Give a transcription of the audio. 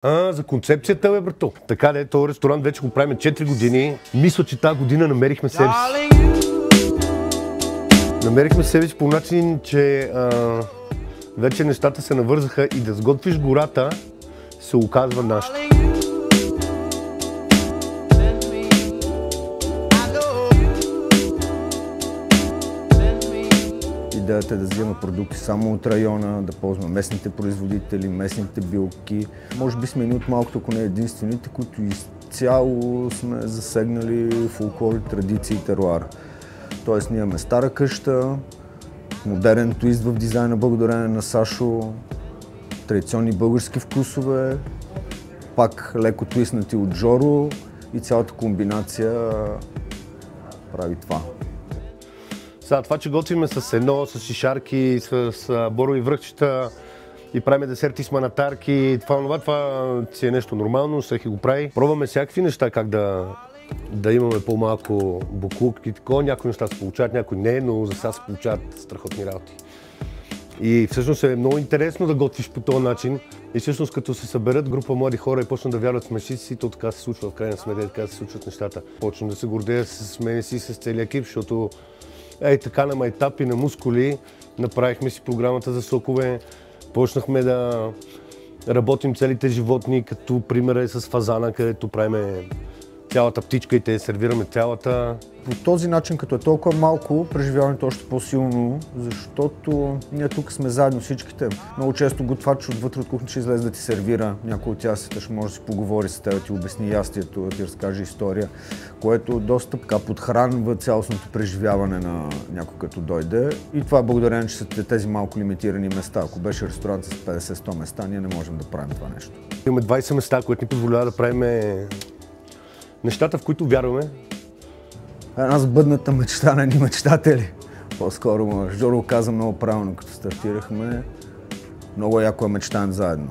За концепцията, бе, брато. Така де, този ресторант вече го правим 4 години. Мисля, че тази година намерихме себе си. Намерихме себе си по начин, че вече нещата се навързаха и да сготвиш гората се оказва нашето. Идеята е да взема продукти само от района, да ползваме местните производители, местните билки. Може би сме едни от малкото, ако не единствените, които изцяло сме засегнали фолклор, традиции и теруар. Тоест ние имаме стара къща, модерен твист в дизайна благодарение на Сашо, традиционни български вкусове, пак леко твиснати от Жоро и цялата комбинация прави това. Това, че готвиме с сено, с шишарки, с борови връхчета и правим десерти с манатарки, това си е нещо нормално, всеки го прави. Пробваме всякакви неща, как да имаме по-малко буклук и такова. Някои неща се получават, някои не, но за сега се получават страхотни работи. И всъщност е много интересно да готвиш по този начин. И всъщност като се съберат група млади хора и почнат да вярват в мъжици си, то така се случва в крайна сметка, така се случват нещата. Почвам да се гордея с мене си, с целия екип, защото така на майтап и на мускули направихме си програмата за сокове, почнахме да работим целите животни, като пример е с фазана, където правиме цялата птичка и те сервираме цялата. По този начин, като е толкова малко, преживяването е още по-силно, защото ние тук сме заедно всичките. Много често готвач отвътре от кухня ще излезе да ти сервира, някой от ястията ще може да си поговори с теб, да ти обясни ястието, да ти разкаже история, което доста подхранва цялостното преживяване на някой като дойде. И това е благодарение, че са тези малко лимитирани места. Ако беше ресторант с 50-100 места, ние не можем да правим това нещо. Имаме 20 места, които ни позволява да правим нещата, в които вярваме. Една сбъдната мечта на едни мечтатели. По-скоро Жоро каза много правилно, като стартирахме. Много яко е мечтаем заедно.